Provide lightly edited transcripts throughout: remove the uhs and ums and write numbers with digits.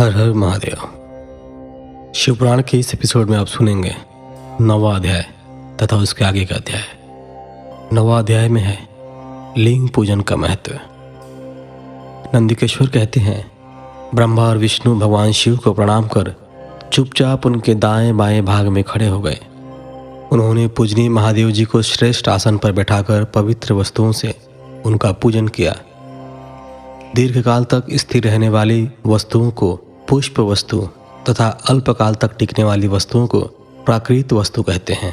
हर हर महादेव। शिवपुराण के इस एपिसोड में आप सुनेंगे 9वां अध्याय तथा उसके आगे का अध्याय। 9वां अध्याय में है लिंग पूजन का महत्व। नंदिकेश्वर कहते हैं, ब्रह्मा और विष्णु भगवान शिव को प्रणाम कर चुपचाप उनके दाएं बाएं भाग में खड़े हो गए। उन्होंने पूजनीय महादेव जी को श्रेष्ठ आसन पर बैठाकर पवित्र वस्तुओं से उनका पूजन किया। दीर्घकाल तक स्थिर रहने वाली वस्तुओं को पुष्प वस्तु तथा अल्पकाल तक टिकने वाली वस्तुओं को प्राकृत वस्तु कहते हैं।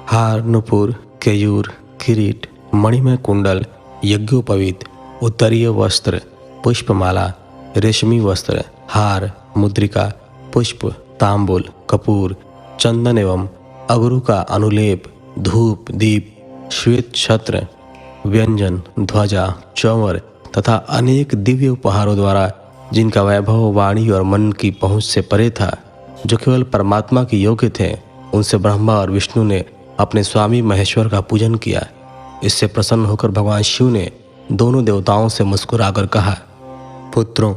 हार, नुपुर, केयूर, किरीट, मणिमय कुंडल, यज्ञोपवीत, उत्तरीय वस्त्र, पुष्पमाला, रेशमी वस्त्र, हार, मुद्रिका, पुष्प, तांबुल, कपूर, चंदन एवं अगरू का अनुलेप, धूप, दीप, श्वेत छत्र, व्यंजन, ध्वजा, चंवर तथा अनेक दिव्य उपहारों द्वारा जिनका वैभव वाणी और मन की पहुंच से परे था, जो केवल परमात्मा के योग्य थे, उनसे ब्रह्मा और विष्णु ने अपने स्वामी महेश्वर का पूजन किया। इससे प्रसन्न होकर भगवान शिव ने दोनों देवताओं से मुस्कुराकर कहा, पुत्रों,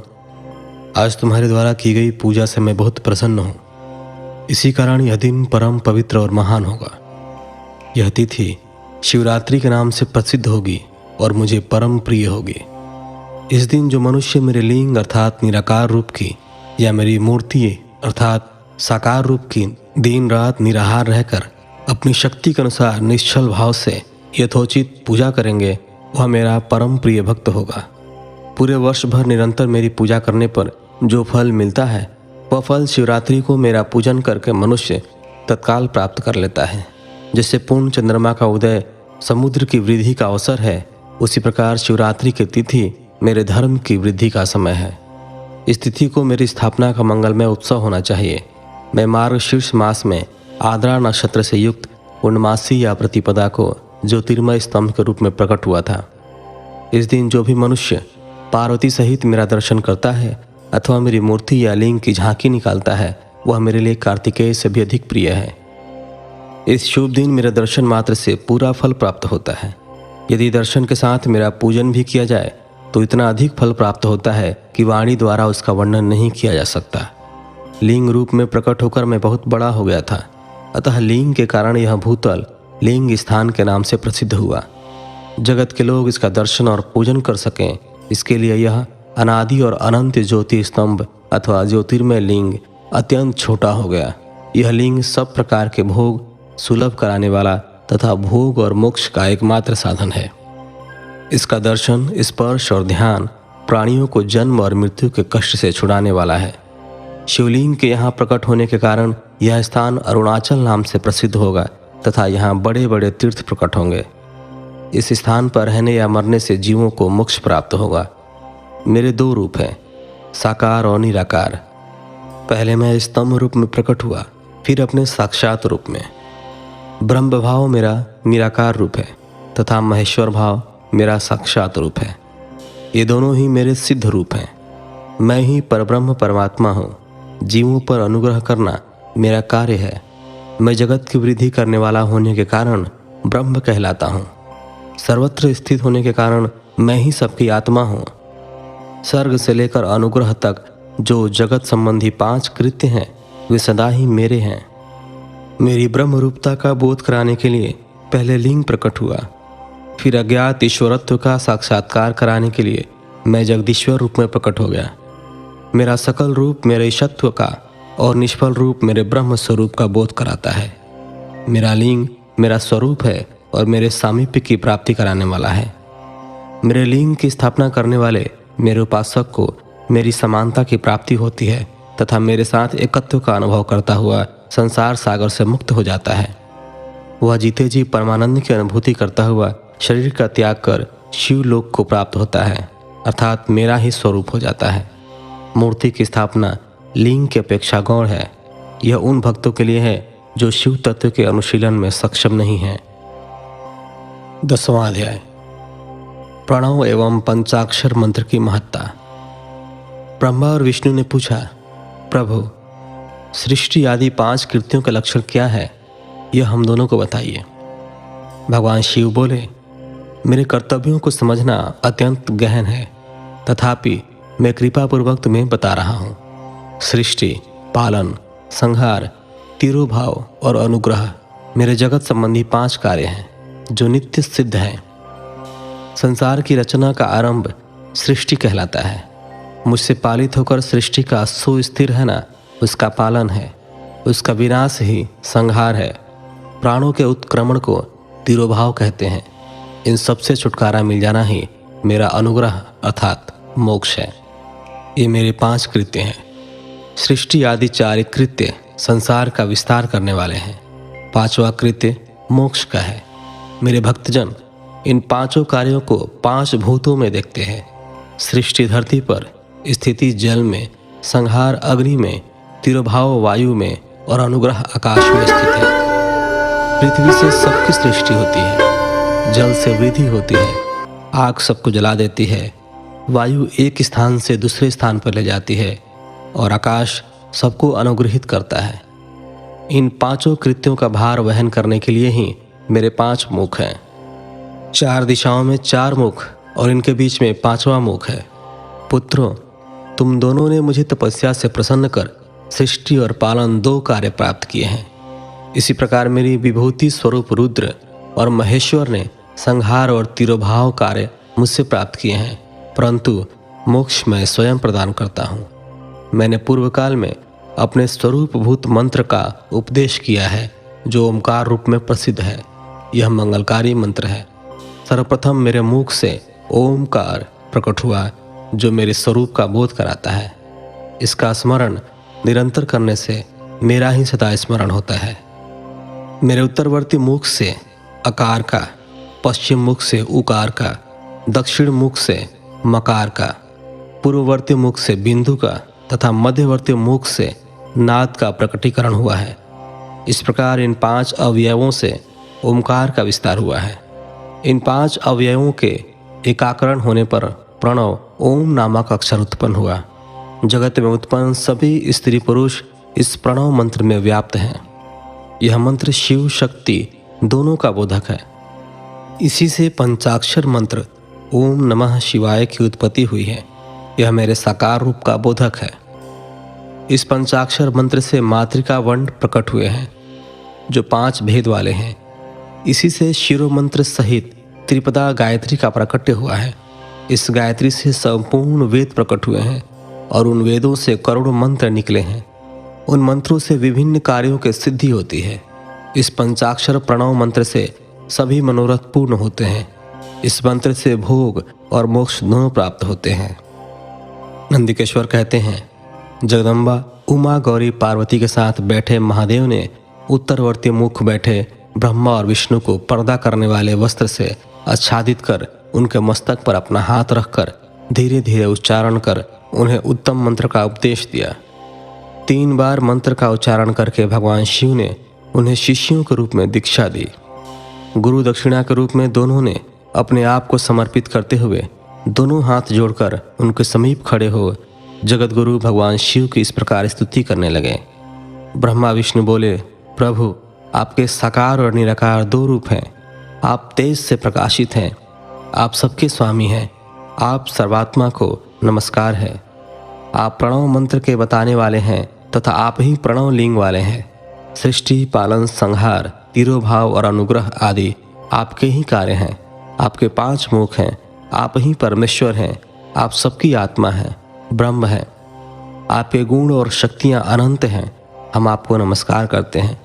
आज तुम्हारे द्वारा की गई पूजा से मैं बहुत प्रसन्न हूँ। इसी कारण यह दिन परम पवित्र और महान होगा। यह तिथि शिवरात्रि के नाम से प्रसिद्ध होगी और मुझे परम प्रिय होगी। इस दिन जो मनुष्य मेरे लिंग अर्थात निराकार रूप की या मेरी मूर्ति अर्थात साकार रूप की दिन रात निराहार रहकर अपनी शक्ति के अनुसार निश्चल भाव से यथोचित पूजा करेंगे, वह मेरा परम प्रिय भक्त होगा। पूरे वर्ष भर निरंतर मेरी पूजा करने पर जो फल मिलता है, वह फल शिवरात्रि को मेरा पूजन करके मनुष्य तत्काल प्राप्त कर लेता है। जैसे पूर्ण चंद्रमा का उदय समुद्र की वृद्धि का अवसर है, उसी प्रकार शिवरात्रि की तिथि मेरे धर्म की वृद्धि का समय है। इस तिथि को मेरी स्थापना का मंगलमय उत्सव होना चाहिए। मैं मार्गशीर्ष मास में आद्रा नक्षत्र से युक्त पूर्णमासी या प्रतिपदा को ज्योतिर्मय स्तंभ के रूप में प्रकट हुआ था। इस दिन जो भी मनुष्य पार्वती सहित मेरा दर्शन करता है अथवा मेरी मूर्ति या लिंग की झांकी निकालता है, वह मेरे लिए कार्तिकेय से भी अधिक प्रिय है। इस शुभ दिन मेरे दर्शन मात्र से पूरा फल प्राप्त होता है। यदि दर्शन के साथ मेरा पूजन भी किया जाए तो इतना अधिक फल प्राप्त होता है कि वाणी द्वारा उसका वर्णन नहीं किया जा सकता। लिंग रूप में प्रकट होकर मैं बहुत बड़ा हो गया था, अतः लिंग के कारण यह भूतल लिंग स्थान के नाम से प्रसिद्ध हुआ। जगत के लोग इसका दर्शन और पूजन कर सकें, इसके लिए यह अनादि और अनंत ज्योति स्तंभ अथवा ज्योतिर्मय लिंग अत्यंत छोटा हो गया। यह लिंग सब प्रकार के भोग सुलभ कराने वाला तथा भोग और मोक्ष का एकमात्र साधन है। इसका दर्शन, स्पर्श और ध्यान प्राणियों को जन्म और मृत्यु के कष्ट से छुड़ाने वाला है। शिवलिंग के यहाँ प्रकट होने के कारण यह स्थान अरुणाचल नाम से प्रसिद्ध होगा तथा यहाँ बड़े बड़े तीर्थ प्रकट होंगे। इस स्थान पर रहने या मरने से जीवों को मोक्ष प्राप्त होगा। मेरे दो रूप हैं, साकार और निराकार। पहले मैं स्तंभ रूप में प्रकट हुआ, फिर अपने साक्षात रूप में। ब्रह्म भाव मेरा निराकार रूप है तथा महेश्वर भाव मेरा साक्षात रूप है। ये दोनों ही मेरे सिद्ध रूप हैं। मैं ही परब्रह्म परमात्मा हूँ। जीवों पर अनुग्रह करना मेरा कार्य है। मैं जगत की वृद्धि करने वाला होने के कारण ब्रह्म कहलाता हूँ। सर्वत्र स्थित होने के कारण मैं ही सबकी आत्मा हूँ। सर्ग से लेकर अनुग्रह तक जो जगत संबंधी 5 कृत्य हैं, वे सदा ही मेरे हैं। मेरी ब्रह्म रूपता का बोध कराने के लिए पहले लिंग प्रकट हुआ, फिर अज्ञात ईश्वरत्व का साक्षात्कार कराने के लिए मैं जगदीश्वर रूप में प्रकट हो गया। मेरा सकल रूप मेरे ईशत्व का और निष्फल रूप मेरे ब्रह्म स्वरूप का बोध कराता है। मेरा लिंग मेरा स्वरूप है और मेरे सामीप्य की प्राप्ति कराने वाला है। मेरे लिंग की स्थापना करने वाले मेरे उपासक को मेरी समानता की प्राप्ति होती है तथा मेरे साथ एकत्व का अनुभव करता हुआ संसार सागर से मुक्त हो जाता है। वह जीते जी परमानंद की अनुभूति करता हुआ शरीर का त्याग कर शिवलोक को प्राप्त होता है, अर्थात मेरा ही स्वरूप हो जाता है। मूर्ति की स्थापना लिंग की अपेक्षा गौण है। यह उन भक्तों के लिए है जो शिव तत्व के अनुशीलन में सक्षम नहीं है। 10वां अध्याय, प्रणव एवं पंचाक्षर मंत्र की महत्ता। ब्रह्मा और विष्णु ने पूछा, प्रभु, सृष्टि आदि 5 कृत्यों का लक्षण क्या है, यह हम दोनों को बताइए। भगवान शिव बोले, मेरे कर्तव्यों को समझना अत्यंत गहन है, तथापि मैं कृपापूर्वक तुम्हें बता रहा हूँ। सृष्टि, पालन, संहार, तिरोभाव और अनुग्रह मेरे जगत संबंधी 5 कार्य हैं जो नित्य सिद्ध हैं। संसार की रचना का आरंभ सृष्टि कहलाता है। मुझसे पालित होकर सृष्टि का सुस्थिर है ना, उसका पालन है। उसका विनाश ही संहार है। प्राणों के उत्क्रमण को तिरोभाव कहते हैं। इन सबसे छुटकारा मिल जाना ही मेरा अनुग्रह अर्थात मोक्ष है। ये मेरे 5 कृत्य हैं। सृष्टि आदि 4 कृत्य संसार का विस्तार करने वाले हैं। 5वां कृत्य मोक्ष का है। मेरे भक्तजन इन 5 कार्यों को 5 भूतों में देखते हैं। सृष्टि धरती पर, स्थिति जल में, संहार अग्नि में, तिरोभाव वायु में और अनुग्रह आकाश में स्थित है। पृथ्वी से सबकी सृष्टि होती है, जल से वृद्धि होती है, आग सबको जला देती है, वायु एक स्थान से दूसरे स्थान पर ले जाती है और आकाश सबको अनुग्रहित करता है। इन 5 कृत्यों का भार वहन करने के लिए ही मेरे 5 मुख हैं। 4 दिशाओं में 4 मुख और इनके बीच में 5वां मुख है। पुत्रों, तुम दोनों ने मुझे तपस्या से प्रसन्न कर सृष्टि और पालन 2 कार्य प्राप्त किए हैं। इसी प्रकार मेरी विभूति स्वरूप रुद्र और महेश्वर ने संहार और तिरोभाव कार्य मुझसे प्राप्त किए हैं, परंतु मोक्ष मैं स्वयं प्रदान करता हूँ। मैंने पूर्व काल में अपने स्वरूपभूत मंत्र का उपदेश किया है जो ओमकार रूप में प्रसिद्ध है। यह मंगलकारी मंत्र है। सर्वप्रथम मेरे मुख से ओमकार प्रकट हुआ जो मेरे स्वरूप का बोध कराता है। इसका स्मरण निरंतर करने से मेरा ही सदा स्मरण होता है। मेरे उत्तरवर्ती मुख से अकार का, पश्चिम मुख से उकार का, दक्षिण मुख से मकार का, पूर्ववर्ती मुख से बिंदु का तथा मध्यवर्ती मुख से नाद का प्रकटीकरण हुआ है। इस प्रकार इन 5 अवयवों से ओमकार का विस्तार हुआ है। इन 5 अवयवों के एकाकरण होने पर प्रणव ओम नामक अक्षर उत्पन्न हुआ। जगत में उत्पन्न सभी स्त्री पुरुष इस प्रणव मंत्र में व्याप्त हैं। यह मंत्र शिव शक्ति दोनों का बोधक है। इसी से पंचाक्षर मंत्र ओम नमः शिवाय की उत्पत्ति हुई है। यह मेरे साकार रूप का बोधक है। इस पंचाक्षर मंत्र से मातृका वर्ण प्रकट हुए हैं जो 5 भेद वाले हैं। इसी से शिरो मंत्र सहित त्रिपदा गायत्री का प्रकट्य हुआ है। इस गायत्री से संपूर्ण वेद प्रकट हुए हैं और उन वेदों से करोड़ों मंत्र निकले हैं। उन मंत्रों से विभिन्न कार्यों की सिद्धि होती है। इस पंचाक्षर प्रणव मंत्र से सभी मनोरथ पूर्ण होते हैं। इस मंत्र से भोग और मोक्ष दोनों प्राप्त होते हैं। नंदिकेश्वर कहते हैं, जगदम्बा उमा गौरी पार्वती के साथ बैठे महादेव ने उत्तरवर्ती मुख बैठे ब्रह्मा और विष्णु को पर्दा करने वाले वस्त्र से आच्छादित कर उनके मस्तक पर अपना हाथ रखकर धीरे धीरे उच्चारण कर उन्हें उत्तम मंत्र का उपदेश दिया। 3 बार मंत्र का उच्चारण करके भगवान शिव ने उन्हें शिष्यों के रूप में दीक्षा दी। गुरु दक्षिणा के रूप में दोनों ने अपने आप को समर्पित करते हुए दोनों हाथ जोड़कर उनके समीप खड़े हो जगत गुरु भगवान शिव की इस प्रकार स्तुति करने लगे। ब्रह्मा विष्णु बोले, प्रभु, आपके साकार और निराकार 2 रूप हैं। आप तेज से प्रकाशित हैं। आप सबके स्वामी हैं। आप सर्वात्मा को नमस्कार है। आप प्रणव मंत्र के बताने वाले हैं तथा आप ही प्रणव लिंग वाले हैं। सृष्टि, पालन, संहार, तिरोभाव और अनुग्रह आदि आपके ही कार्य हैं। आपके 5 मुख हैं। आप ही परमेश्वर हैं। आप सबकी आत्मा हैं, ब्रह्म हैं। आपके गुण और शक्तियाँ अनंत हैं। हम आपको नमस्कार करते हैं।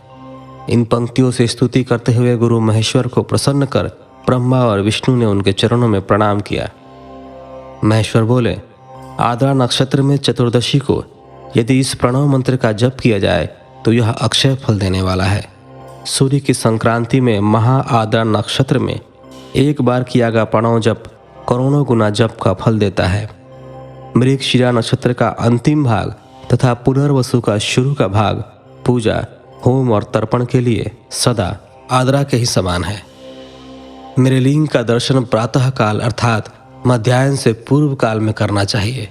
इन पंक्तियों से स्तुति करते हुए गुरु महेश्वर को प्रसन्न कर ब्रह्मा और विष्णु ने उनके चरणों में प्रणाम किया। महेश्वर बोले, आद्रा नक्षत्र में चतुर्दशी को यदि इस प्रणव मंत्र का जप किया जाए तो यह अक्षय फल देने वाला है। सूर्य की संक्रांति में महा आद्रा नक्षत्र में 1 बार किया गया प्रणव जप करोड़ों गुना जप का फल देता है। मृगशिरा नक्षत्र का अंतिम भाग तथा पुनर्वसु का शुरू का भाग पूजा, होम और तर्पण के लिए सदा आद्रा के ही समान है। मेरे लिंग का दर्शन प्रातः काल अर्थात मध्याह्न से पूर्व काल में करना चाहिए।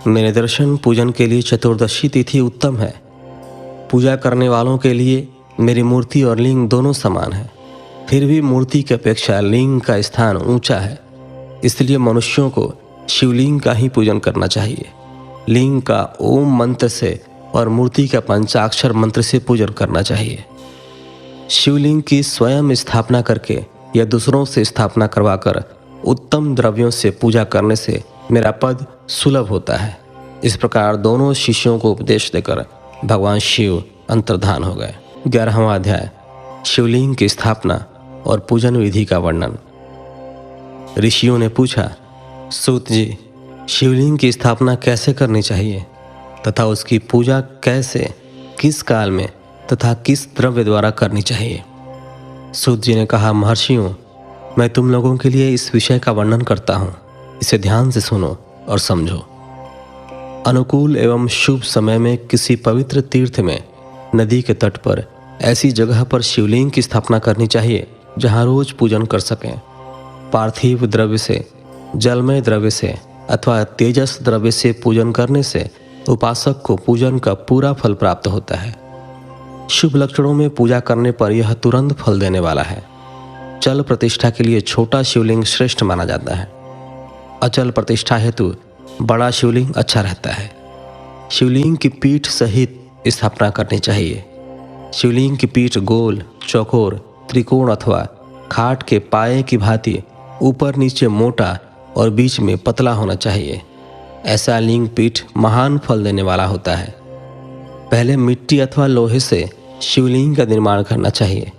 मेरे दर्शन पूजन के लिए चतुर्दशी तिथि उत्तम है। पूजा करने वालों के लिए मेरी मूर्ति और लिंग दोनों समान है। फिर भी मूर्ति की अपेक्षा लिंग का स्थान ऊंचा है। इसलिए मनुष्यों को शिवलिंग का ही पूजन करना चाहिए। लिंग का ओम मंत्र से और मूर्ति का पंचाक्षर मंत्र से पूजन करना चाहिए। शिवलिंग की स्वयं स्थापना करके या दूसरों से स्थापना करवाकर उत्तम द्रव्यों से पूजा करने से मेरा पद सुलभ होता है। इस प्रकार दोनों शिष्यों को उपदेश देकर भगवान शिव अंतर्धान हो गए। 11वां अध्याय, शिवलिंग की स्थापना और पूजन विधि का वर्णन। ऋषियों ने पूछा, सूत जी, शिवलिंग की स्थापना कैसे करनी चाहिए तथा उसकी पूजा कैसे, किस काल में तथा किस द्रव्य द्वारा करनी चाहिए? सूत जी ने कहा, महर्षियों, मैं तुम लोगों के लिए इस विषय का वर्णन करता हूँ, इसे ध्यान से सुनो और समझो। अनुकूल एवं शुभ समय में किसी पवित्र तीर्थ में, नदी के तट पर, ऐसी जगह पर शिवलिंग की स्थापना करनी चाहिए जहाँ रोज पूजन कर सकें। पार्थिव द्रव्य से, जलमय द्रव्य से अथवा तेजस द्रव्य से पूजन करने से उपासक को पूजन का पूरा फल प्राप्त होता है। शुभ लक्षणों में पूजा करने पर यह तुरंत फल देने वाला है। चल प्रतिष्ठा के लिए छोटा शिवलिंग श्रेष्ठ माना जाता है। अचल प्रतिष्ठा हेतु बड़ा शिवलिंग अच्छा रहता है। शिवलिंग की पीठ सहित स्थापना करनी चाहिए। शिवलिंग की पीठ गोल, चौकोर, त्रिकोण अथवा खाट के पाए की भांति ऊपर नीचे मोटा और बीच में पतला होना चाहिए। ऐसा लिंग पीठ महान फल देने वाला होता है। पहले मिट्टी अथवा लोहे से शिवलिंग का निर्माण करना चाहिए।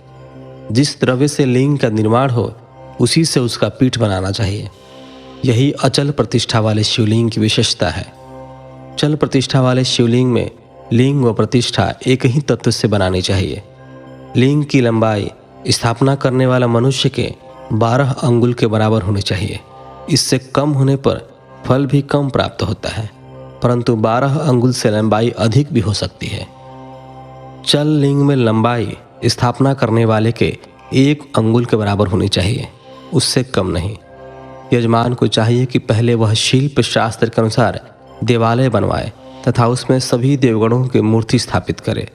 जिस द्रव्य से लिंग का निर्माण हो उसी से उसका पीठ बनाना चाहिए। यही अचल प्रतिष्ठा वाले शिवलिंग की विशेषता है। चल प्रतिष्ठा वाले शिवलिंग में लिंग व प्रतिष्ठा एक ही तत्व से बनानी चाहिए। लिंग की लंबाई स्थापना करने वाला मनुष्य के 12 अंगुल के बराबर होनी चाहिए। इससे कम होने पर फल भी कम प्राप्त होता है, परंतु 12 अंगुल से लंबाई अधिक भी हो सकती है। चल लिंग में लंबाई स्थापना करने वाले के 1 अंगुल के बराबर होनी चाहिए, उससे कम नहीं। यजमान को चाहिए कि पहले वह शिल्प शास्त्र के अनुसार देवालय बनवाए तथा उसमें सभी देवगणों की मूर्ति स्थापित करे।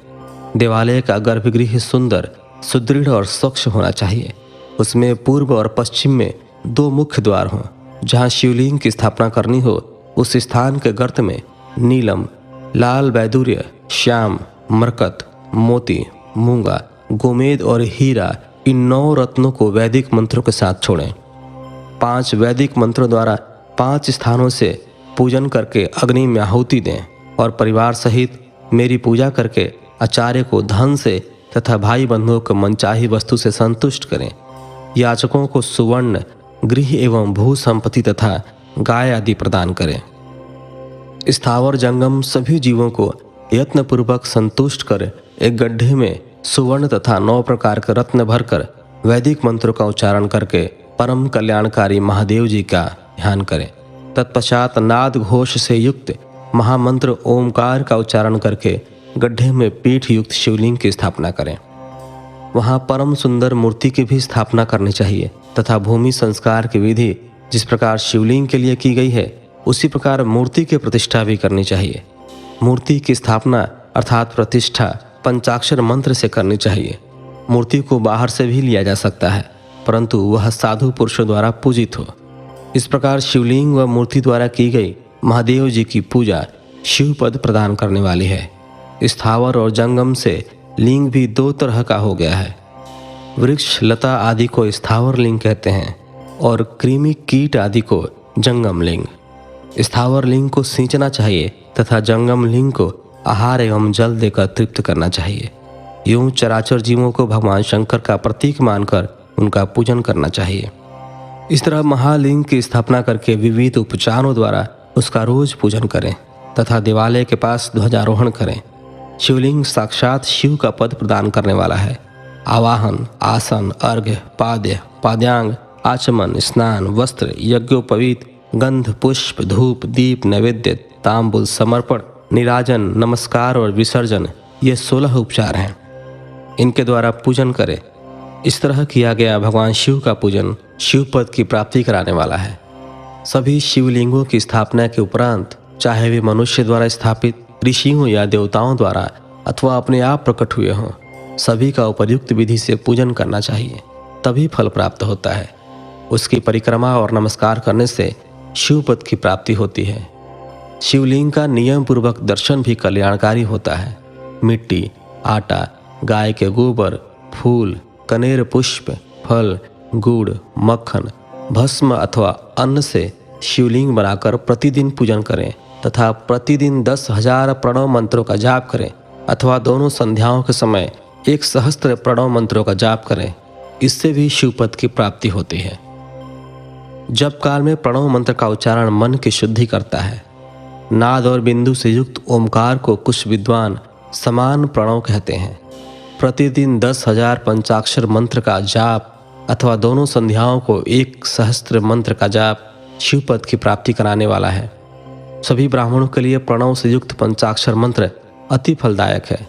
देवालय का गर्भगृह सुंदर, सुदृढ़ और स्वच्छ होना चाहिए। उसमें पूर्व और पश्चिम में 2 मुख्य द्वार हों। जहाँ शिवलिंग की स्थापना करनी हो उस स्थान के गर्त में नीलम, लाल वैदूर्य, श्याम, मरकत, मोती, मूंगा, गोमेद और हीरा, इन 9 रत्नों को वैदिक मंत्रों के साथ छोड़ें। 5 वैदिक मंत्रों द्वारा 5 स्थानों से पूजन करके अग्नि में आहुति दें और परिवार सहित मेरी पूजा करके आचार्य को धन से तथा भाई बंधुओं को मनचाही वस्तु से संतुष्ट करें। याचकों को सुवर्ण, गृह एवं भू संपत्ति तथा गाय आदि प्रदान करें। स्थावर जंगम सभी जीवों को यत्नपूर्वक संतुष्ट कर एक गड्ढे में सुवर्ण तथा 9 प्रकार के रत्न भरकर वैदिक मंत्रों का उच्चारण करके परम कल्याणकारी महादेव जी का ध्यान करें। तत्पश्चात नाद घोष से युक्त महामंत्र ओमकार का उच्चारण करके गड्ढे में पीठ युक्त शिवलिंग की स्थापना करें। वहाँ परम सुंदर मूर्ति की भी स्थापना करनी चाहिए तथा भूमि संस्कार की विधि जिस प्रकार शिवलिंग के लिए की गई है उसी प्रकार मूर्ति की प्रतिष्ठा भी करनी चाहिए। मूर्ति की स्थापना अर्थात प्रतिष्ठा पंचाक्षर मंत्र से करनी चाहिए। मूर्ति को बाहर से भी लिया जा सकता है, परंतु वह साधु पुरुषों द्वारा पूजित हो। इस प्रकार शिवलिंग व मूर्ति द्वारा की गई महादेव जी की पूजा शिव पद प्रदान करने वाली है। स्थावर और जंगम से लिंग भी 2 तरह का हो गया है। वृक्ष लता आदि को स्थावर लिंग कहते हैं और कृमि कीट आदि को जंगम लिंग। स्थावर लिंग को सींचना चाहिए तथा जंगम लिंग को आहार एवं जल देकर तृप्त करना चाहिए। यूं चराचर जीवों को भगवान शंकर का प्रतीक मानकर उनका पूजन करना चाहिए। इस तरह महालिंग की स्थापना करके विविध उपचारों द्वारा उसका रोज पूजन करें तथा देवालय के पास ध्वजारोहण करें। शिवलिंग साक्षात शिव का पद प्रदान करने वाला है। आवाहन, आसन, अर्घ्य, पाद्य, पाद्यांग, आचमन, स्नान, वस्त्र, यज्ञोपवीत, गंध, पुष्प, धूप, दीप, नैवेद्य, तांबुल, समर्पण, निराजन, नमस्कार और विसर्जन, ये 16 उपचार हैं। इनके द्वारा पूजन करें। इस तरह किया गया भगवान शिव का पूजन शिव पद की प्राप्ति कराने वाला है। सभी शिवलिंगों की स्थापना के उपरांत चाहे वे मनुष्य द्वारा स्थापित, ऋषियों या देवताओं द्वारा अथवा अपने आप प्रकट हुए हों, सभी का उपयुक्त विधि से पूजन करना चाहिए, तभी फल प्राप्त होता है। उसकी परिक्रमा और नमस्कार करने से शिवपद की प्राप्ति होती है। शिवलिंग का नियम पूर्वक दर्शन भी कल्याणकारी होता है। मिट्टी, आटा, गाय के गोबर, फूल, कनेर पुष्प, फल, गुड़, मक्खन, भस्म अथवा अन्न से शिवलिंग बनाकर प्रतिदिन पूजन करें तथा प्रतिदिन 10,000 प्रणव मंत्रों का जाप करें अथवा दोनों संध्याओं के समय 1 सहस्त्र प्रणव मंत्रों का जाप करें। इससे भी शिवपद की प्राप्ति होती है। जप काल में प्रणव मंत्र का उच्चारण मन की शुद्धि करता है। नाद और बिंदु से युक्त ओमकार को कुछ विद्वान समान प्रणव कहते हैं। प्रतिदिन 10,000 पंचाक्षर मंत्र का जाप अथवा दोनों संध्याओं को 1 सहस्त्र मंत्र का जाप शिवपद की प्राप्ति कराने वाला है। सभी ब्राह्मणों के लिए प्रणव से युक्त पंचाक्षर मंत्र अति फलदायक है।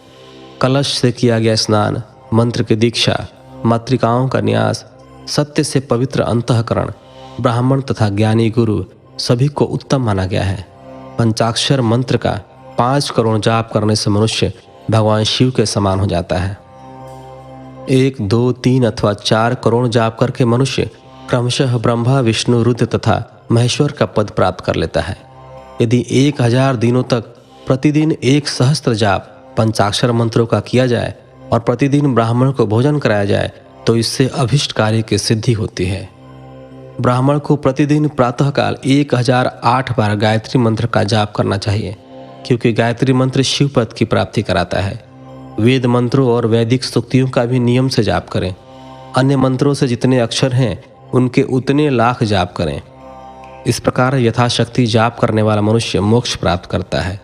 कलश से किया गया स्नान, मंत्र की दीक्षा, मातृकाओं का न्यास, सत्य से पवित्र अंतःकरण, ब्राह्मण तथा ज्ञानी गुरु सभी को उत्तम माना गया है। पंचाक्षर मंत्र का 5 करोड़ जाप करने से मनुष्य भगवान शिव के समान हो जाता है। 1, 2, 3 अथवा 4 करोड़ जाप करके मनुष्य क्रमशः ब्रह्मा, विष्णु, रुद्र तथा महेश्वर का पद प्राप्त कर लेता है। यदि 1000 दिनों तक प्रतिदिन 1 सहस्त्र जाप पंचाक्षर मंत्रों का किया जाए और प्रतिदिन ब्राह्मण को भोजन कराया जाए तो इससे अभिष्ट कार्य की सिद्धि होती है। ब्राह्मण को प्रतिदिन प्रातःकाल 1008 बार गायत्री मंत्र का जाप करना चाहिए, क्योंकि गायत्री मंत्र शिवपद की प्राप्ति कराता है। वेद मंत्रों और वैदिक सूक्तियों का भी नियम से जाप करें। अन्य मंत्रों से जितने अक्षर हैं उनके उतने लाख जाप करें। इस प्रकार यथाशक्ति जाप करने वाला मनुष्य मोक्ष प्राप्त करता है।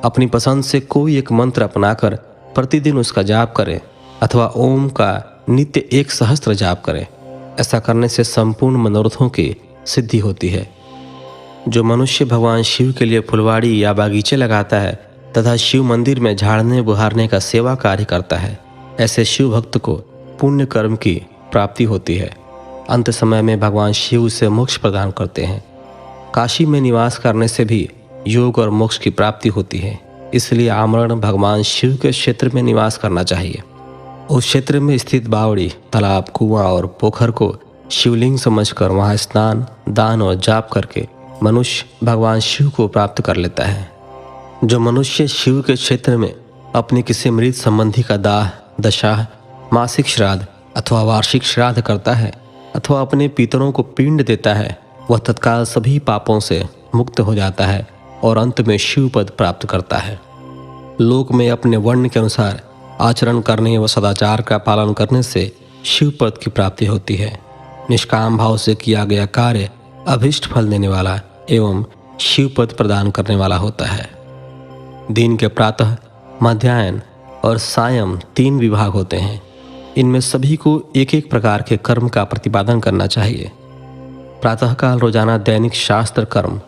अपनी पसंद से कोई एक मंत्र अपनाकर प्रतिदिन उसका जाप करें अथवा ओम का नित्य 1 सहस्त्र जाप करें। ऐसा करने से संपूर्ण मनोरथों की सिद्धि होती है। जो मनुष्य भगवान शिव के लिए फुलवाड़ी या बागीचे लगाता है तथा शिव मंदिर में झाड़ने बुहारने का सेवा कार्य करता है, ऐसे शिव भक्त को पुण्य कर्म की प्राप्ति होती है। अंत समय में भगवान शिव उसे मोक्ष प्रदान करते हैं। काशी में निवास करने से भी योग और मोक्ष की प्राप्ति होती है। इसलिए आमरण भगवान शिव के क्षेत्र में निवास करना चाहिए। उस क्षेत्र में स्थित बावड़ी, तालाब, कुआं और पोखर को शिवलिंग समझकर वहां स्नान, दान और जाप करके मनुष्य भगवान शिव को प्राप्त कर लेता है। जो मनुष्य शिव के क्षेत्र में अपने किसी मृत संबंधी का दाह, दशा, मासिक श्राद्ध अथवा वार्षिक श्राद्ध करता है अथवा अपने पितरों को पिंड देता है, वह तत्काल सभी पापों से मुक्त हो जाता है और अंत में शिव पद प्राप्त करता है। लोक में अपने वर्ण के अनुसार आचरण करने व सदाचार का पालन करने से शिव पद की प्राप्ति होती है। निष्काम भाव से किया गया कार्य अभिष्ट फल देने वाला एवं शिव पद प्रदान करने वाला होता है। दिन के प्रातः, मध्याह्न और सायं 3 विभाग होते हैं। इनमें सभी को एक एक प्रकार के कर्म का प्रतिपादन करना चाहिए। प्रातःकाल रोजाना दैनिक शास्त्र कर्म,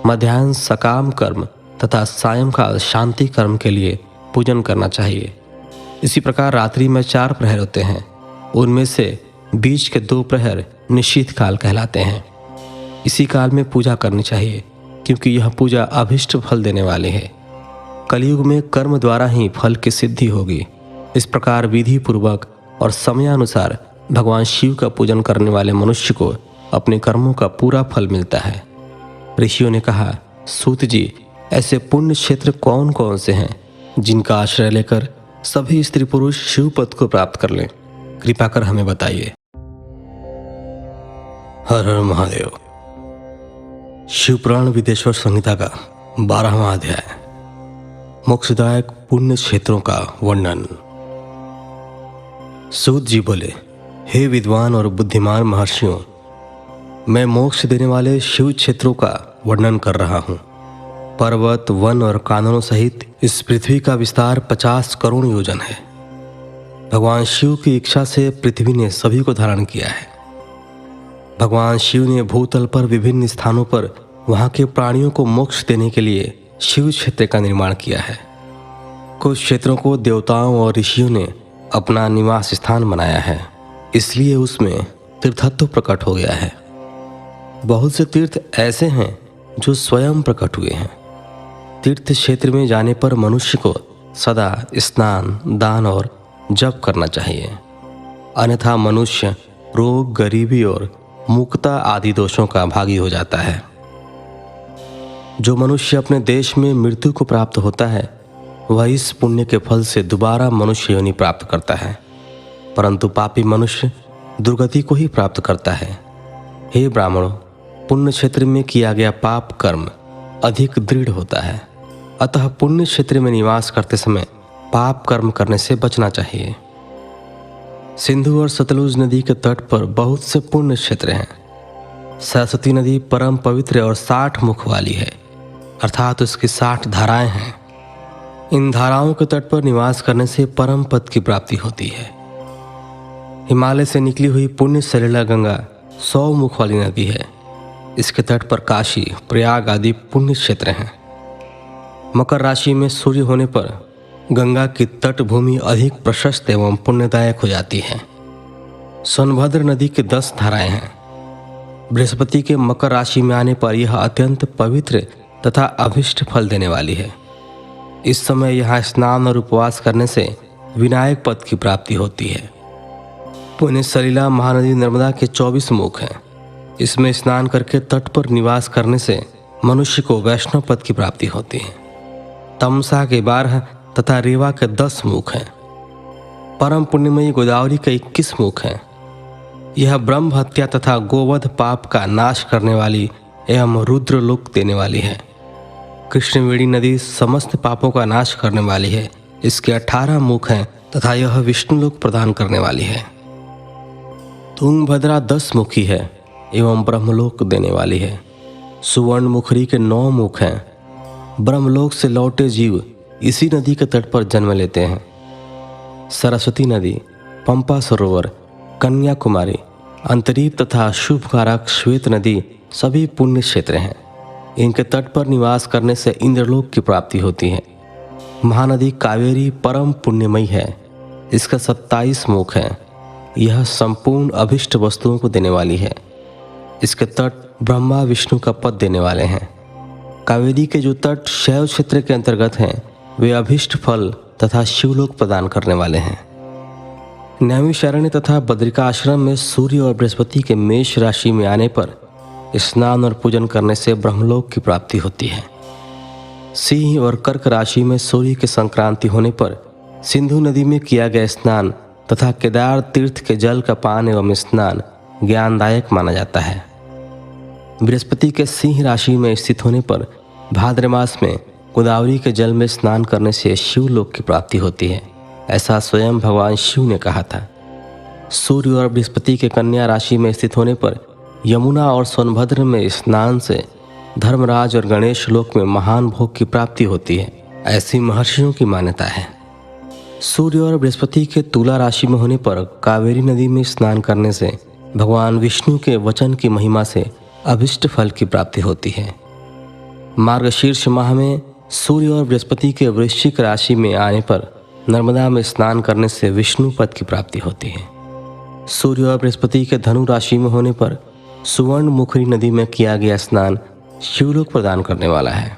मध्याह्न सकाम कर्म तथा सायंकाल शांति कर्म के लिए पूजन करना चाहिए। इसी प्रकार रात्रि में 4 प्रहर होते हैं। उनमें से बीच के 2 प्रहर निशीथ काल कहलाते हैं। इसी काल में पूजा करनी चाहिए, क्योंकि यह पूजा अभिष्ट फल देने वाली है। कलयुग में कर्म द्वारा ही फल की सिद्धि होगी। इस प्रकार विधि पूर्वक और समयानुसार भगवान शिव का पूजन करने वाले मनुष्य को अपने कर्मों का पूरा फल मिलता है। ऋषियों ने कहा, सूत जी, ऐसे पुण्य क्षेत्र कौन कौन से हैं जिनका आश्रय लेकर सभी स्त्री पुरुष शिव पद को प्राप्त कर लें? कृपा कर हमें बताइए। हर हर महादेव। शिवपुराण विदेश्वर संहिता का 12वां अध्याय, मोक्षदायक पुण्य क्षेत्रों का वर्णन। सूत जी बोले, हे विद्वान और बुद्धिमान महर्षियों, मैं मोक्ष देने वाले शिव क्षेत्रों का वर्णन कर रहा हूँ। पर्वत, वन और काननों सहित इस पृथ्वी का विस्तार 50 करोड़ योजन है। भगवान शिव की इच्छा से पृथ्वी ने सभी को धारण किया है। भगवान शिव ने भूतल पर विभिन्न स्थानों पर वहाँ के प्राणियों को मोक्ष देने के लिए शिव क्षेत्र का निर्माण किया है। कुछ क्षेत्रों को देवताओं और ऋषियों ने अपना निवास स्थान बनाया है, इसलिए उसमें तीर्थत्व प्रकट हो गया है। बहुत से तीर्थ ऐसे हैं जो स्वयं प्रकट हुए हैं। तीर्थ क्षेत्र में जाने पर मनुष्य को सदा स्नान, दान और जप करना चाहिए, अन्यथा मनुष्य रोग, गरीबी और मूकता आदि दोषों का भागी हो जाता है। जो मनुष्य अपने देश में मृत्यु को प्राप्त होता है वह इस पुण्य के फल से दोबारा मनुष्य योनि प्राप्त करता है, परंतु पापी मनुष्य दुर्गति को ही प्राप्त करता है। हे ब्राह्मणों, पुण्य क्षेत्र में किया गया पाप कर्म अधिक दृढ़ होता है, अतः पुण्य क्षेत्र में निवास करते समय पाप कर्म करने से बचना चाहिए। सिंधु और सतलुज नदी के तट पर बहुत से पुण्य क्षेत्र हैं। सरस्वती नदी परम पवित्र और 60 मुख वाली है, अर्थात उसकी 60 धाराएं हैं। इन धाराओं के तट पर निवास करने से परम पद की प्राप्ति होती है। हिमालय से निकली हुई पुण्य सलिला गंगा 100 मुख वाली नदी है। इसके तट पर काशी, प्रयाग आदि पुण्य क्षेत्र हैं। मकर राशि में सूर्य होने पर गंगा की तटभूमि अधिक प्रशस्त एवं पुण्यदायक हो जाती है। सोनभद्र नदी के 10 धाराएं हैं। बृहस्पति के मकर राशि में आने पर यह अत्यंत पवित्र तथा अभिष्ट फल देने वाली है। इस समय यहाँ स्नान और उपवास करने से विनायक पद की प्राप्ति होती है। पुण्य सलिला महानदी नर्मदा के 24 मुख हैं। इसमें स्नान करके तट पर निवास करने से मनुष्य को वैष्णव पद की प्राप्ति होती है। तमसा के 12 तथा रेवा के 10 मुख हैं। परम पुण्यमयी गोदावरी के 21 मुख हैं। यह ब्रह्म हत्या तथा गोवध पाप का नाश करने वाली एवं रुद्र लोक देने वाली है। कृष्णवेणी नदी समस्त पापों का नाश करने वाली है। इसके 18 मुख हैं तथा यह विष्णु लोक प्रदान करने वाली है। तुंगभद्रा 10 मुखी है एवं ब्रह्मलोक देने वाली है। सुवर्ण मुखरी के 9 मुख हैं। ब्रह्मलोक से लौटे जीव इसी नदी के तट पर जन्म लेते हैं। सरस्वती नदी, पंपा सरोवर, कन्याकुमारी, अंतरीप तथा शुभकारक श्वेत नदी सभी पुण्य क्षेत्र हैं। इनके तट पर निवास करने से इंद्रलोक की प्राप्ति होती है। महानदी कावेरी परम पुण्यमयी है। इसका 27 मुख है। यह संपूर्ण अभिष्ट वस्तुओं को देने वाली है। इसके तट ब्रह्मा विष्णु का पद देने वाले हैं। कावेरी के जो तट शैव क्षेत्र के अंतर्गत हैं वे अभिष्ट फल तथा शिवलोक प्रदान करने वाले हैं। नैमिषारण्य तथा बद्रिका आश्रम में सूर्य और बृहस्पति के मेष राशि में आने पर स्नान और पूजन करने से ब्रह्मलोक की प्राप्ति होती है। सिंह और कर्क राशि में सूर्य के संक्रांति होने पर सिंधु नदी में किया गया स्नान तथा केदार तीर्थ के जल का पान एवं स्नान ज्ञानदायक माना जाता है। बृहस्पति के सिंह राशि में स्थित होने पर भाद्र मास में गोदावरी के जल में स्नान करने से शिवलोक की प्राप्ति होती है, ऐसा स्वयं भगवान शिव ने कहा था। सूर्य और बृहस्पति के कन्या राशि में स्थित होने पर यमुना और सोनभद्र में स्नान से धर्मराज और गणेश लोक में महान भोग की प्राप्ति होती है, ऐसी महर्षियों की मान्यता है। सूर्य और बृहस्पति के तुला राशि में होने पर कावेरी नदी में स्नान करने से भगवान विष्णु के वचन की महिमा से अभिष्ट फल की प्राप्ति होती है। मार्गशीर्ष माह में सूर्य और बृहस्पति के वृश्चिक राशि में आने पर नर्मदा में स्नान करने से विष्णु पद की प्राप्ति होती है। सूर्य और बृहस्पति के धनु राशि में होने पर सुवर्ण मुखरी नदी में किया गया स्नान शिवलोक प्रदान करने वाला है।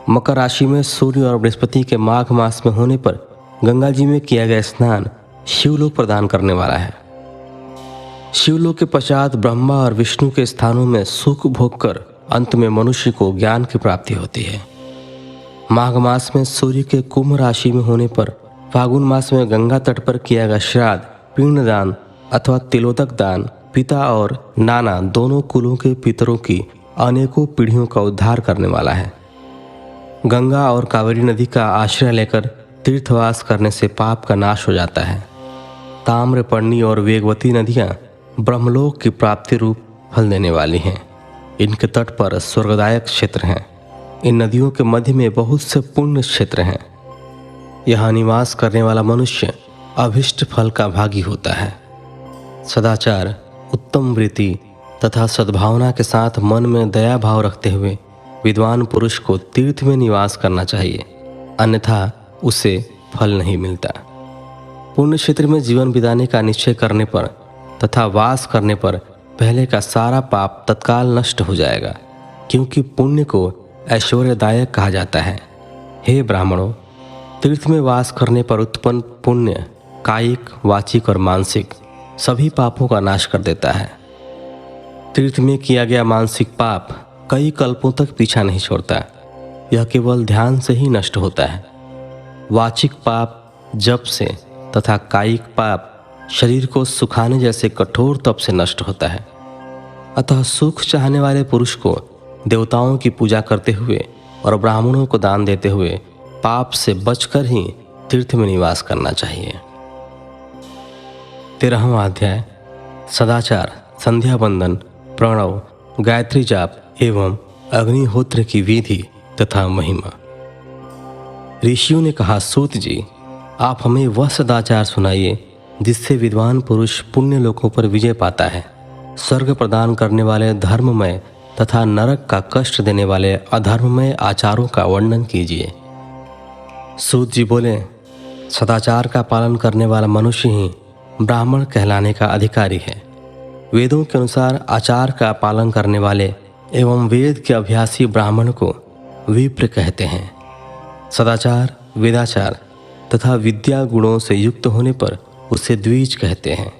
मकर राशि में सूर्य और बृहस्पति के माघ मास में होने पर गंगा जी में किया गया स्नान शिवलोक प्रदान करने वाला है। शिवलोक के पश्चात ब्रह्मा और विष्णु के स्थानों में सुख भोग कर अंत में मनुष्य को ज्ञान की प्राप्ति होती है। माघ मास में सूर्य के कुंभ राशि में होने पर फागुन मास में गंगा तट पर किया गया श्राद्ध, पिंडदान अथवा तिलोदक दान पिता और नाना दोनों कुलों के पितरों की अनेकों पीढ़ियों का उद्धार करने वाला है। गंगा और कावेरी नदी का आश्रय लेकर तीर्थवास करने से पाप का नाश हो जाता है। ताम्रपर्णी और वेगवती नदियाँ ब्रह्मलोक की प्राप्ति रूप फल देने वाली हैं। इनके तट पर स्वर्गदायक क्षेत्र हैं। इन नदियों के मध्य में बहुत से पुण्य क्षेत्र हैं। यहाँ निवास करने वाला मनुष्य अभिष्ट फल का भागी होता है। सदाचार, उत्तम वृत्ति तथा सद्भावना के साथ मन में दया भाव रखते हुए विद्वान पुरुष को तीर्थ में निवास करना चाहिए, अन्यथा उसे फल नहीं मिलता। पुण्य क्षेत्र में जीवन बिताने का निश्चय करने पर तथा वास करने पर पहले का सारा पाप तत्काल नष्ट हो जाएगा, क्योंकि पुण्य को ऐश्वर्यदायक कहा जाता है। हे ब्राह्मणों, तीर्थ में वास करने पर उत्पन्न पुण्य कायिक, वाचिक और मानसिक सभी पापों का नाश कर देता है। तीर्थ में किया गया मानसिक पाप कई कल्पों तक पीछा नहीं छोड़ता। यह केवल ध्यान से ही नष्ट होता है। वाचिक पाप जप से तथा कायिक पाप शरीर को सुखाने जैसे कठोर तप से नष्ट होता है। अतः सुख चाहने वाले पुरुष को देवताओं की पूजा करते हुए और ब्राह्मणों को दान देते हुए पाप से बचकर ही तीर्थ में निवास करना चाहिए। 13वां अध्याय सदाचार, संध्या बंदन, प्रणव, गायत्री जाप एवं अग्निहोत्र की विधि तथा महिमा। ऋषियों ने कहा, सूत जी, आप हमें वह सदाचार सुनाइए जिससे विद्वान पुरुष पुण्य लोकों पर विजय पाता है। स्वर्ग प्रदान करने वाले धर्ममय तथा नरक का कष्ट देने वाले अधर्ममय आचारों का वर्णन कीजिए। सूत जी बोले, सदाचार का पालन करने वाला मनुष्य ही ब्राह्मण कहलाने का अधिकारी है। वेदों के अनुसार आचार का पालन करने वाले एवं वेद के अभ्यासी ब्राह्मण को विप्र कहते हैं। सदाचार, वेदाचार तथा विद्या गुणों से युक्त होने पर उसे द्विज कहते हैं।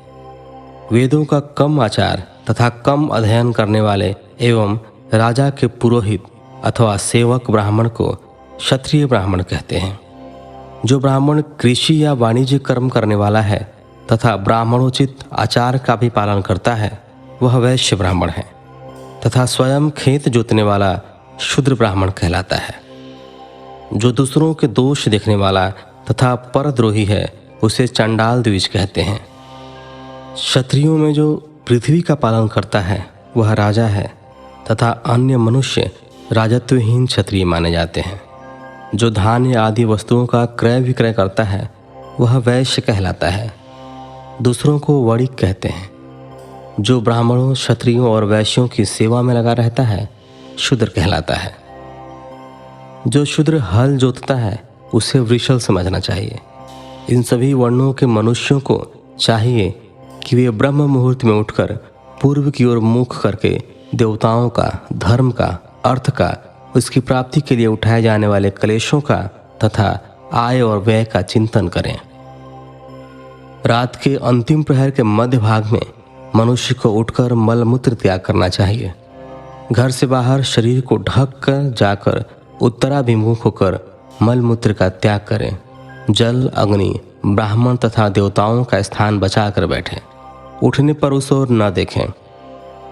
वेदों का कम आचार तथा कम अध्ययन करने वाले एवं राजा के पुरोहित अथवा सेवक ब्राह्मण को क्षत्रिय ब्राह्मण कहते हैं। जो ब्राह्मण कृषि या वाणिज्य कर्म करने वाला है तथा ब्राह्मणोचित आचार का भी पालन करता है, वह वैश्य ब्राह्मण है तथा स्वयं खेत जोतने वाला शूद्र ब्राह्मण कहलाता है। जो दूसरों के दोष देखने वाला तथा परद्रोही है, उसे चंडाल द्विज कहते हैं। क्षत्रियों में जो पृथ्वी का पालन करता है वह राजा है तथा अन्य मनुष्य राजत्वहीन क्षत्रिय माने जाते हैं। जो धान्य आदि वस्तुओं का क्रय विक्रय करता है वह वैश्य कहलाता है। दूसरों को वणिक कहते हैं। जो ब्राह्मणों, क्षत्रियों और वैश्यों की सेवा में लगा रहता है शूद्र कहलाता है। जो शूद्र हल जोतता है उसे वृषल समझना चाहिए। इन सभी वर्णों के मनुष्यों को चाहिए कि वे ब्रह्म मुहूर्त में उठकर पूर्व की ओर मुख करके देवताओं का, धर्म का, अर्थ का, उसकी प्राप्ति के लिए उठाए जाने वाले क्लेशों का तथा आय और व्यय का चिंतन करें। रात के अंतिम प्रहर के मध्य भाग में मनुष्य को उठकर मलमूत्र त्याग करना चाहिए। घर से बाहर शरीर को ढक कर जाकर उत्तराभिमुख होकर मलमूत्र का त्याग करें। जल, अग्नि, ब्राह्मण तथा देवताओं का स्थान बचा कर बैठें। उठने पर उस ओर न देखें।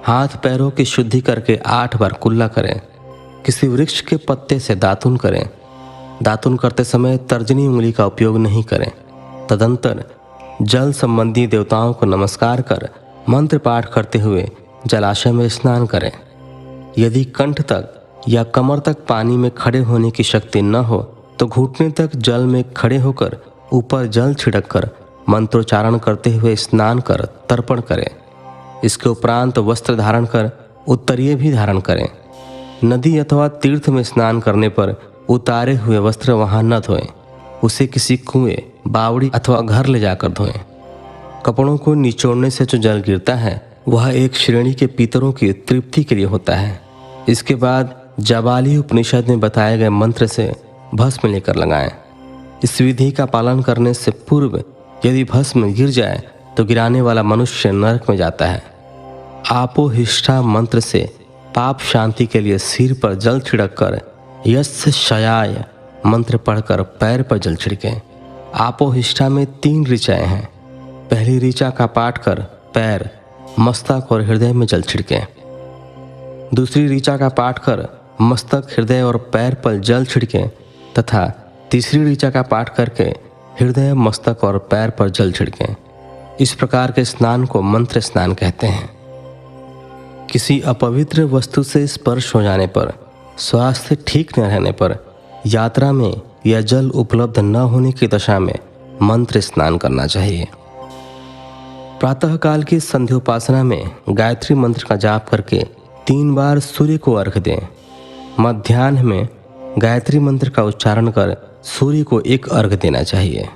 हाथ पैरों की शुद्धि करके 8 बार कुल्ला करें। किसी वृक्ष के पत्ते से दातुन करें। दातुन करते समय तर्जनी उंगली का उपयोग नहीं करें। तदंतर जल संबंधी देवताओं को नमस्कार कर मंत्र पाठ करते हुए जलाशय में स्नान करें। यदि कंठ तक या कमर तक पानी में खड़े होने की शक्ति न हो तो घुटने तक जल में खड़े होकर ऊपर जल छिड़क कर मंत्रोच्चारण करते हुए स्नान कर तर्पण करें। इसके उपरांत वस्त्र धारण कर उत्तरीय भी धारण करें। नदी अथवा तीर्थ में स्नान करने पर उतारे हुए वस्त्र वहां न धोएं। उसे किसी कुएं, बावड़ी अथवा घर ले जाकर धोएं। कपड़ों को निचोड़ने से जो जल गिरता है वह एक श्रेणी के पितरों की तृप्ति के लिए होता है। इसके बाद जाबाली उपनिषद में बताए गए मंत्र से भस्म लेकर लगाएं। इस विधि का पालन करने से पूर्व यदि भस्म गिर जाए तो गिराने वाला मनुष्य नरक में जाता है। आपोहिष्ठा मंत्र से पाप शांति के लिए सिर पर जल छिड़क कर यस्य शयाय मंत्र पढ़कर पैर पर जल छिड़कें। आपोहिष्ठा में 3 ऋचाएं हैं। पहली ऋचा का पाठ कर पैर, मस्तक और हृदय में जल छिड़कें। दूसरी ऋचा का पाठ कर मस्तक, हृदय और पैर पर जल छिड़कें तथा तीसरी ऋचा का पाठ करके हृदय, मस्तक और पैर पर जल छिड़कें। इस प्रकार के स्नान को मंत्र स्नान कहते हैं। किसी अपवित्र वस्तु से स्पर्श हो जाने पर, स्वास्थ्य ठीक न रहने पर, यात्रा में या जल उपलब्ध न होने की दशा में मंत्र स्नान करना चाहिए। प्रातःकाल की संध्योपासना में गायत्री मंत्र का जाप करके 3 बार सूर्य को अर्घ्य दें। मध्याह्न में गायत्री मंत्र का उच्चारण कर सूर्य को एक अर्घ्य देना चाहिए।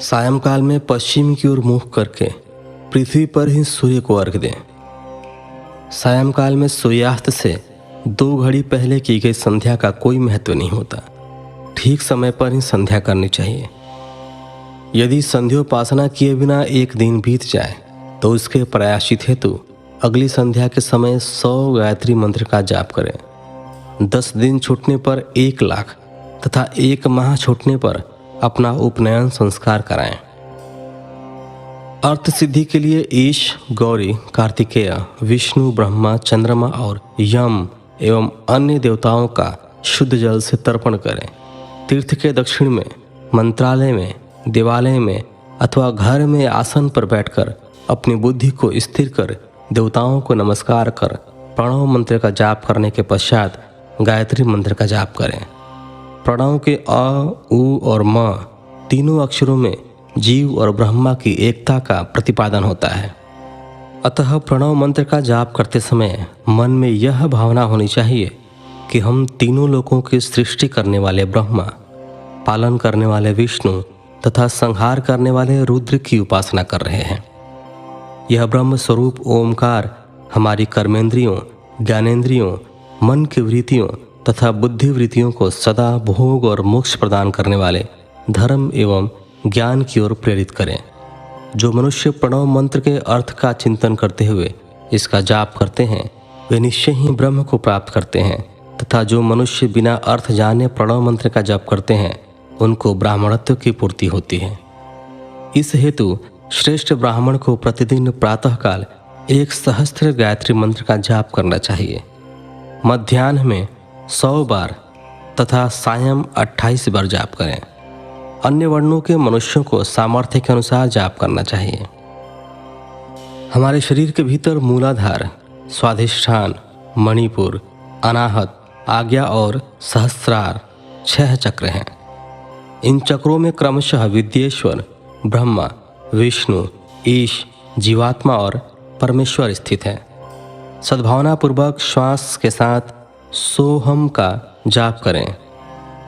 सायंकाल में पश्चिम की ओर मुख करके पृथ्वी पर ही सूर्य को अर्घ्य दें। सायंकाल में सूर्यास्त से 2 घड़ी पहले की गई संध्या का कोई महत्व नहीं होता। ठीक समय पर ही संध्या करनी चाहिए। यदि संध्योपासना किए बिना एक दिन बीत जाए तो उसके प्रायश्चित हेतु अगली संध्या के समय 100 गायत्री मंत्र का जाप करें। 10 दिन छूटने पर 1 लाख तथा 1 माह छूटने पर अपना उपनयन संस्कार कराएं। अर्थ सिद्धि के लिए ईश, गौरी, कार्तिकेय, विष्णु, ब्रह्मा, चंद्रमा और यम एवं अन्य देवताओं का शुद्ध जल से तर्पण करें। तीर्थ के दक्षिण में, मंत्रालय में, देवालय में अथवा घर में आसन पर बैठकर अपनी बुद्धि को स्थिर कर देवताओं को नमस्कार कर प्रणव मंत्र का जाप करने के पश्चात गायत्री मंत्र का जाप करें। प्रणव के अ, उ और म तीनों अक्षरों में जीव और ब्रह्मा की एकता का प्रतिपादन होता है। अतः प्रणव मंत्र का जाप करते समय मन में यह भावना होनी चाहिए कि हम तीनों लोकों की सृष्टि करने वाले ब्रह्मा, पालन करने वाले विष्णु तथा संहार करने वाले रुद्र की उपासना कर रहे हैं। यह ब्रह्म स्वरूप ओमकार हमारी कर्मेंद्रियों, ज्ञानेंद्रियों, मन की वृत्तियों तथा बुद्धि वृत्तियों को सदा भोग और मोक्ष प्रदान करने वाले धर्म एवं ज्ञान की ओर प्रेरित करें। जो मनुष्य प्रणव मंत्र के अर्थ का चिंतन करते हुए इसका जाप करते हैं वे निश्चय ही ब्रह्म को प्राप्त करते हैं, तथा जो मनुष्य बिना अर्थ जाने प्रणव मंत्र का जाप करते हैं उनको ब्राह्मणत्व की पूर्ति होती है। इस हेतु श्रेष्ठ ब्राह्मण को प्रतिदिन प्रातःकाल 1 सहस्त्र गायत्री मंत्र का जाप करना चाहिए। मध्याह्न में 100 बार तथा सायं 28 बार जाप करें। अन्य वर्णों के मनुष्यों को सामर्थ्य के अनुसार जाप करना चाहिए। हमारे शरीर के भीतर मूलाधार, स्वाधिष्ठान, मणिपुर, अनाहत, आज्ञा और सहस्रार 6 चक्र हैं। इन चक्रों में क्रमशः विद्येश्वर, ब्रह्मा, विष्णु, ईश, जीवात्मा और परमेश्वर स्थित है। सद्भावना पूर्वक श्वास के साथ सोहम का जाप करें।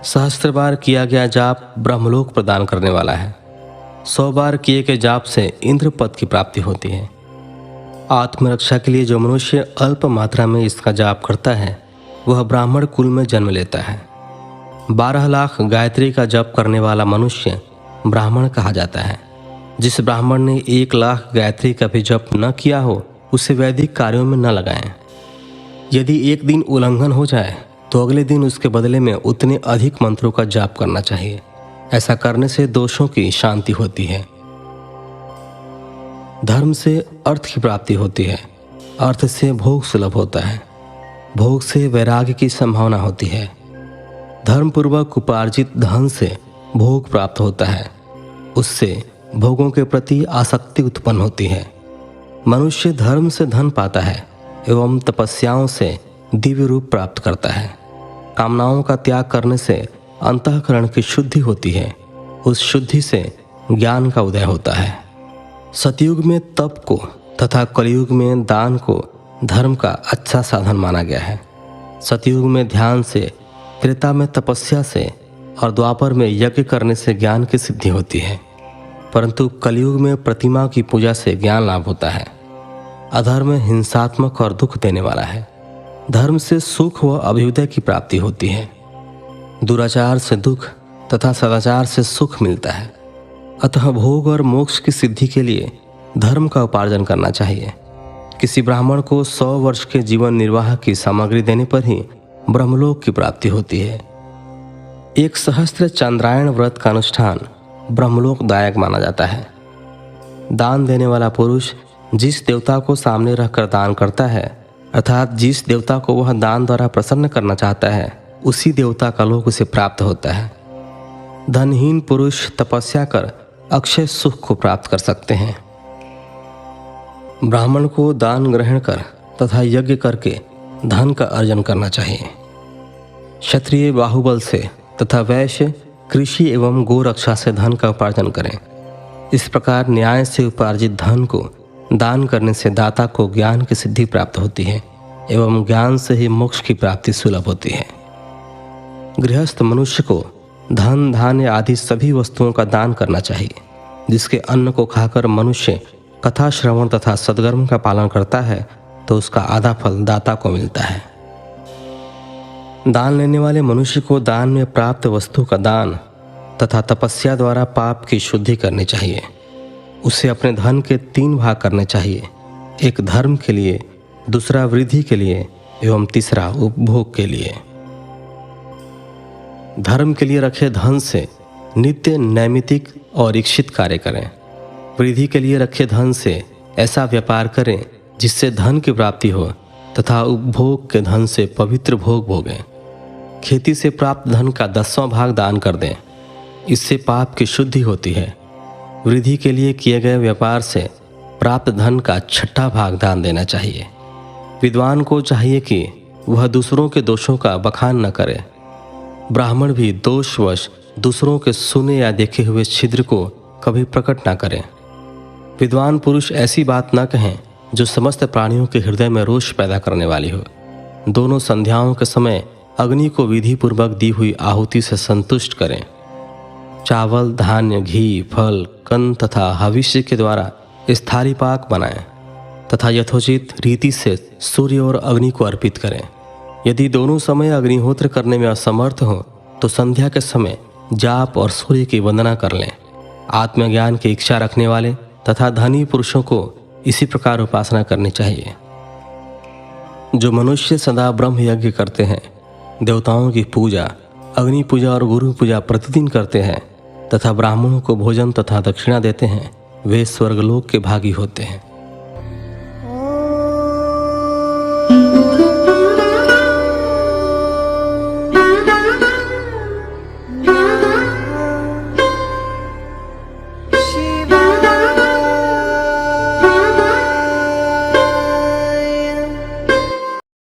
1,000 बार किया गया जाप ब्रह्मलोक प्रदान करने वाला है। 100 बार किए गए जाप से इंद्र पद की प्राप्ति होती है। आत्मरक्षा के लिए जो मनुष्य अल्प मात्रा में इसका जाप करता है वह ब्राह्मण कुल में जन्म लेता है। 12 लाख गायत्री का जप करने वाला मनुष्य ब्राह्मण कहा जाता है। जिस ब्राह्मण ने 1 लाख गायत्री का भी जप न किया हो उसे वैदिक कार्यों में न लगाएं। यदि एक दिन उल्लंघन हो जाए तो अगले दिन उसके बदले में उतने अधिक मंत्रों का जाप करना चाहिए। ऐसा करने से दोषों की शांति होती है। धर्म से अर्थ की प्राप्ति होती है। अर्थ से भोग सुलभ होता है। भोग से वैराग्य की संभावना होती है। धर्म पूर्वक उपार्जित धन से भोग प्राप्त होता है। उससे भोगों के प्रति आसक्ति उत्पन्न होती है। मनुष्य धर्म से धन पाता है एवं तपस्याओं से दिव्य रूप प्राप्त करता है। कामनाओं का त्याग करने से अंतःकरण की शुद्धि होती है। उस शुद्धि से ज्ञान का उदय होता है। सतयुग में तप को तथा कलयुग में दान को धर्म का अच्छा साधन माना गया है। सतयुग में ध्यान से, त्रेता में तपस्या से और द्वापर में यज्ञ करने से ज्ञान की सिद्धि होती है, परंतु कलयुग में प्रतिमा की पूजा से ज्ञान लाभ होता है। अधर्म हिंसात्मक और दुख देने वाला है। धर्म से सुख व अभ्युदय की प्राप्ति होती है। दुराचार से दुख तथा सदाचार से सुख मिलता है। अतः भोग और मोक्ष की सिद्धि के लिए धर्म का उपार्जन करना चाहिए। किसी ब्राह्मण को 100 वर्ष के जीवन निर्वाह की सामग्री देने पर ही ब्रह्मलोक की प्राप्ति होती है। 1 सहस्त्र चंद्रायण व्रत का अनुष्ठान ब्रह्मलोकदायक माना जाता है। दान देने वाला पुरुष जिस देवता को सामने रखकर दान करता है, अर्थात जिस देवता को वह दान द्वारा प्रसन्न करना चाहता है, उसी देवता का लोक उसे प्राप्त होता है। धनहीन पुरुष तपस्या कर अक्षय सुख को प्राप्त कर सकते हैं। ब्राह्मण को दान ग्रहण कर तथा यज्ञ करके धन का अर्जन करना चाहिए। क्षत्रिय बाहुबल से तथा वैश्य कृषि एवं गो रक्षा से धन का उपार्जन करें। इस प्रकार न्याय से उपार्जित धन को दान करने से दाता को ज्ञान की सिद्धि प्राप्त होती है एवं ज्ञान से ही मोक्ष की प्राप्ति सुलभ होती है। गृहस्थ मनुष्य को धन, धान्य आदि सभी वस्तुओं का दान करना चाहिए। जिसके अन्न को खाकर मनुष्य कथा श्रवण तथा सद्कर्म का पालन करता है तो उसका आधा फल दाता को मिलता है। दान लेने वाले मनुष्य को दान में प्राप्त वस्तु का दान तथा तपस्या द्वारा पाप की शुद्धि करनी चाहिए। उसे अपने धन के 3 भाग करने चाहिए, एक धर्म के लिए, दूसरा वृद्धि के लिए एवं तीसरा उपभोग के लिए। धर्म के लिए रखे धन से नित्य नैमित्तिक और इच्छित कार्य करें। वृद्धि के लिए रखे धन से ऐसा व्यापार करें जिससे धन की प्राप्ति हो तथा उपभोग के धन से पवित्र भोग भोगें। खेती से प्राप्त धन का 10वां भाग दान कर दें, इससे पाप की शुद्धि होती है। वृद्धि के लिए किए गए व्यापार से प्राप्त धन का 6वां भाग दान देना चाहिए। विद्वान को चाहिए कि वह दूसरों के दोषों का बखान न करे। ब्राह्मण भी दोषवश दूसरों के सुने या देखे हुए छिद्र को कभी प्रकट न करें। विद्वान पुरुष ऐसी बात न कहें जो समस्त प्राणियों के हृदय में रोष पैदा करने वाली हो। दोनों संध्याओं के समय अग्नि को विधि पूर्वक दी हुई आहुति से संतुष्ट करें। चावल, धान्य, घी, फल, कंद तथा हविष्य के द्वारा स्थाली पाक बनाएं तथा यथोचित रीति से सूर्य और अग्नि को अर्पित करें। यदि दोनों समय अग्निहोत्र करने में असमर्थ हो तो संध्या के समय जाप और सूर्य की वंदना कर लें। आत्मज्ञान की इच्छा रखने वाले तथा धनी पुरुषों को इसी प्रकार उपासना करनी चाहिए। जो मनुष्य सदा ब्रह्म यज्ञ करते हैं, देवताओं की पूजा, अग्नि पूजा और गुरु पूजा प्रतिदिन करते हैं तथा ब्राह्मणों को भोजन तथा दक्षिणा देते हैं, वे स्वर्गलोक के भागी होते हैं।